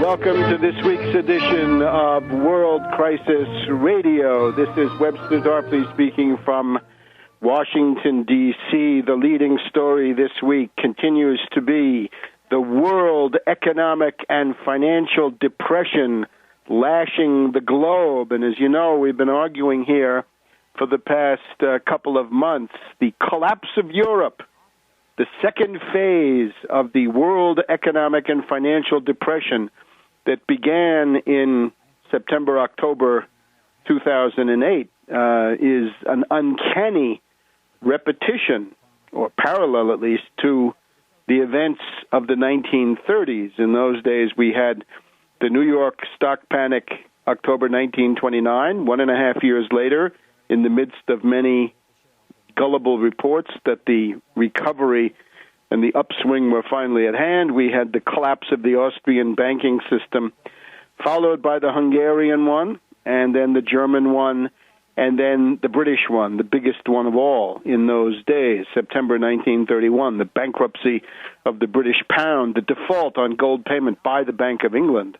Welcome to this week's edition of World Crisis Radio. This is Webster Tarpley speaking from Washington, D.C. The leading story this week continues to be the world economic and financial depression lashing the globe. And as you know, we've been arguing here for the past couple of months, the collapse of Europe, the second phase of the world economic and financial depression that began in September, October 2008, is an uncanny repetition, or parallel at least, to the events of the 1930s. In those days, we had the New York stock panic, October 1929, 1.5 years later, in the midst of many gullible reports that the recovery and the upswing were finally at hand. We had the collapse of the Austrian banking system, followed by the Hungarian one, and then the German one, and then the British one, the biggest one of all in those days, September 1931, the bankruptcy of the British pound, the default on gold payment by the Bank of England,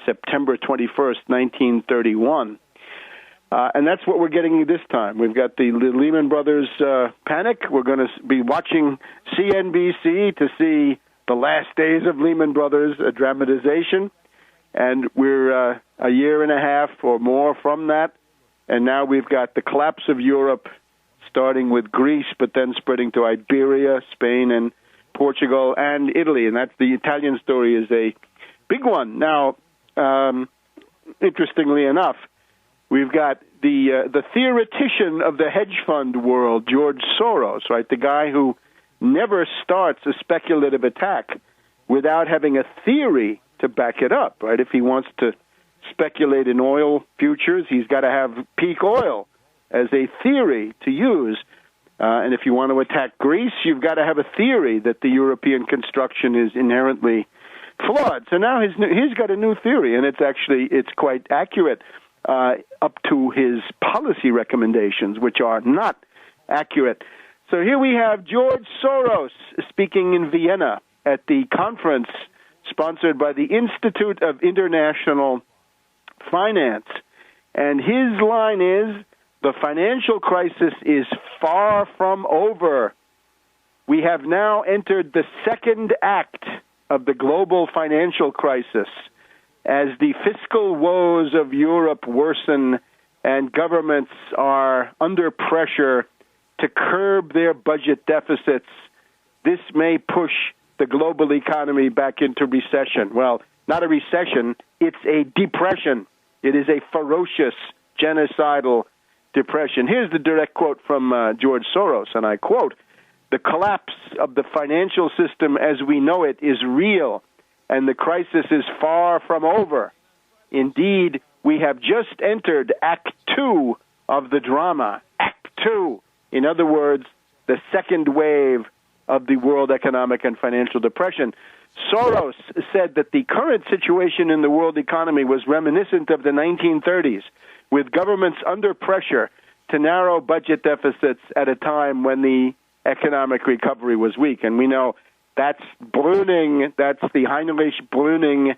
September 21st, 1931. And that's what we're getting this time. We've got the Lehman Brothers panic. We're going to be watching CNBC to see the last days of Lehman Brothers, a dramatization. And we're a year and a half or more from that. And now we've got the collapse of Europe, starting with Greece, but then spreading to Iberia, Spain, and Portugal, and Italy. And that's the Italian story is a big one. Now, interestingly enough, we've got the theoretician of the hedge fund world, George Soros, right? The guy who never starts a speculative attack without having a theory to back it up, right? If he wants to speculate in oil futures, he's got to have peak oil as a theory to use. And if you want to attack Greece, you've got to have a theory that the European construction is inherently flawed. So now he's got a new theory, and it's quite accurate. Up to his policy recommendations, which are not accurate. So here we have George Soros speaking in Vienna at the conference sponsored by the Institute of International Finance. And his line is, the financial crisis is far from over. We have now entered the second act of the global financial crisis, as the fiscal woes of Europe worsen and governments are under pressure to curb their budget deficits. This may push the global economy back into recession. Well, not a recession, it's a depression. It is a ferocious, genocidal depression. Here's the direct quote from George Soros, and I quote, "The collapse of the financial system as we know it is real, and the crisis is far from over. Indeed, we have just entered Act 2 of the drama. Act 2. In other words, the second wave of the world economic and financial depression." Soros said that the current situation in the world economy was reminiscent of the 1930s, with governments under pressure to narrow budget deficits at a time when the economic recovery was weak. And we know that's Brüning, that's the Heinrich Brüning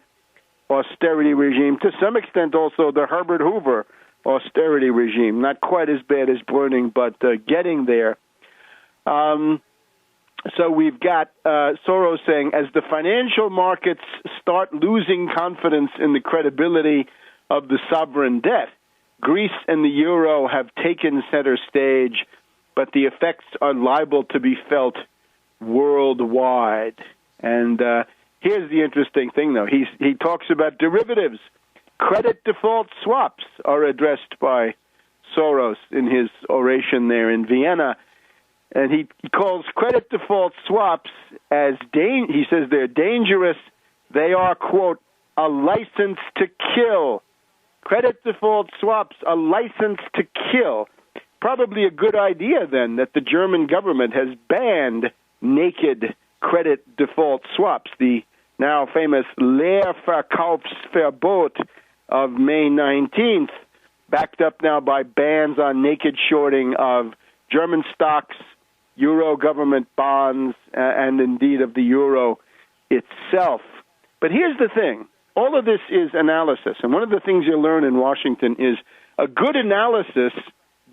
austerity regime, to some extent also the Herbert Hoover austerity regime. Not quite as bad as Brüning, but getting there. So we've got Soros saying, as the financial markets start losing confidence in the credibility of the sovereign debt, Greece and the euro have taken center stage, but the effects are liable to be felt worldwide. And here's the interesting thing, though. He talks about derivatives. Credit default swaps are addressed by Soros in his oration there in Vienna. And he calls credit default swaps as, he says they're dangerous. They are, quote, a license to kill. Credit default swaps, a license to kill. Probably a good idea, then, that the German government has banned naked credit default swaps, the now famous Leerverkaufsverbot of May 19th, backed up now by bans on naked shorting of German stocks, euro government bonds, and indeed of the euro itself. But here's the thing. all of this is analysis. And one of the things you learn in Washington is a good analysis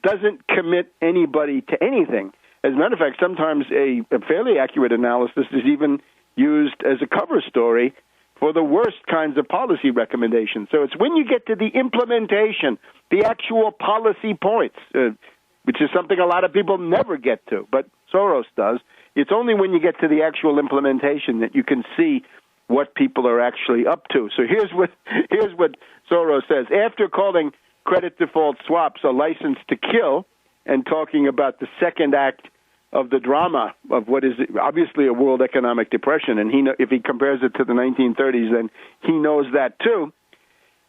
doesn't commit anybody to anything. As a matter of fact, sometimes a fairly accurate analysis is even used as a cover story for the worst kinds of policy recommendations. So it's when you get to the implementation, the actual policy points, which is something a lot of people never get to, but Soros does. It's only when you get to the actual implementation that you can see what people are actually up to. So here's what Soros says. After calling credit default swaps a license to kill and talking about the second act of the drama of what is obviously a world economic depression, and if he compares it to the 1930s, then he knows that too.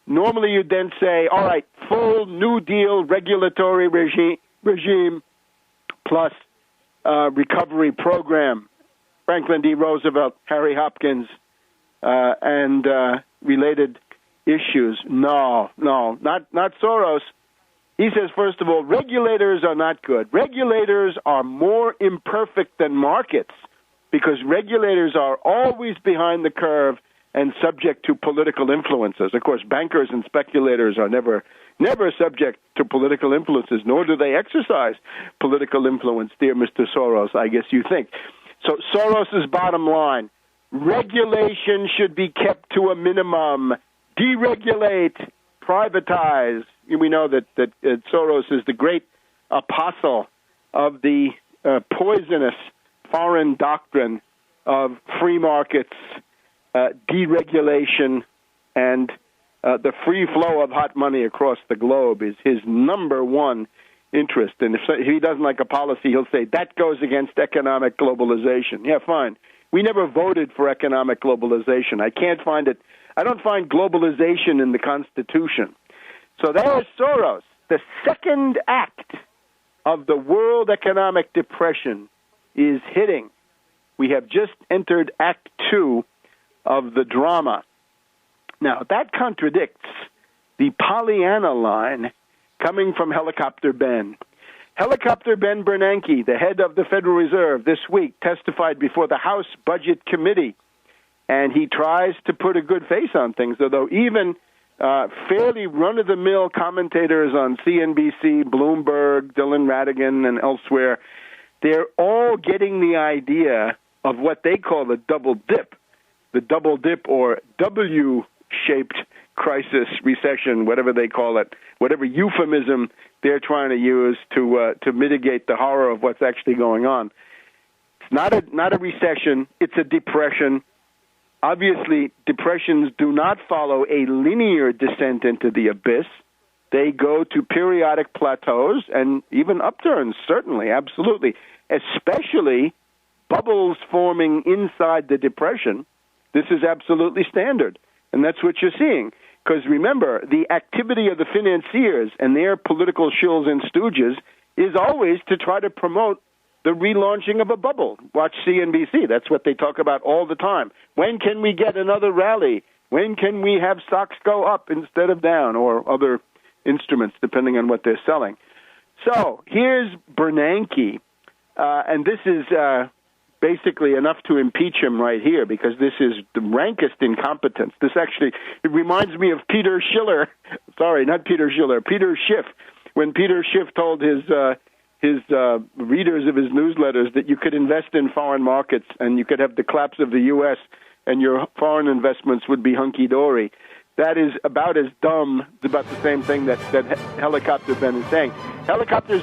Normally you'd then say, all right, full New Deal regulatory regime plus recovery program. Franklin D. Roosevelt, Harry Hopkins, and related issues. No, not Soros. He says, first of all, regulators are not good. Regulators are more imperfect than markets because regulators are always behind the curve and subject to political influences. Of course, bankers and speculators are never subject to political influences, nor do they exercise political influence, dear Mr. Soros, I guess you think. So Soros's bottom line, regulation should be kept to a minimum. Deregulate, privatize. We know that Soros is the great apostle of the poisonous foreign doctrine of free markets, deregulation, and the free flow of hot money across the globe is his number one interest. And if he doesn't like a policy, he'll say, that goes against economic globalization. Yeah, fine. We never voted for economic globalization. I can't find it. I don't find globalization in the Constitution. So there's Soros. The second act of the world economic depression is hitting. We have just entered Act 2 of the drama. Now, that contradicts the Pollyanna line coming from Helicopter Ben. Helicopter Ben Bernanke, the head of the Federal Reserve, this week testified before the House Budget Committee, and he tries to put a good face on things, although even fairly run-of-the-mill commentators on CNBC, Bloomberg, Dylan Ratigan, and elsewhere, they're all getting the idea of what they call the double dip or W-shaped crisis, recession, whatever they call it, whatever euphemism they're trying to use to mitigate the horror of what's actually going on. It's not a recession, it's a depression. Obviously, depressions do not follow a linear descent into the abyss. They go to periodic plateaus and even upturns, certainly, absolutely, especially bubbles forming inside the depression. This is absolutely standard, and that's what you're seeing. Because remember, the activity of the financiers and their political shills and stooges is always to try to promote the relaunching of a bubble. Watch CNBC. That's what they talk about all the time. When can we get another rally? When can we have stocks go up instead of down, or other instruments, depending on what they're selling? So here's Bernanke, and this is basically enough to impeach him right here, because this is the rankest incompetence. This actually, it reminds me of Peter Schiller. Sorry, not Peter Schiller, Peter Schiff. When Peter Schiff told his readers of his newsletters that you could invest in foreign markets and you could have the collapse of the U.S. and your foreign investments would be hunky-dory. That is about as dumb. It's about the same thing that Helicopter Ben is saying. Helicopter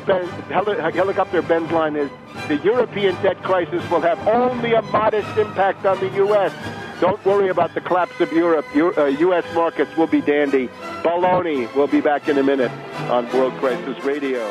Ben's line is, the European debt crisis will have only a modest impact on the U.S. Don't worry about the collapse of Europe. U.S. markets will be dandy. Baloney. We'll be back in a minute on World Crisis Radio.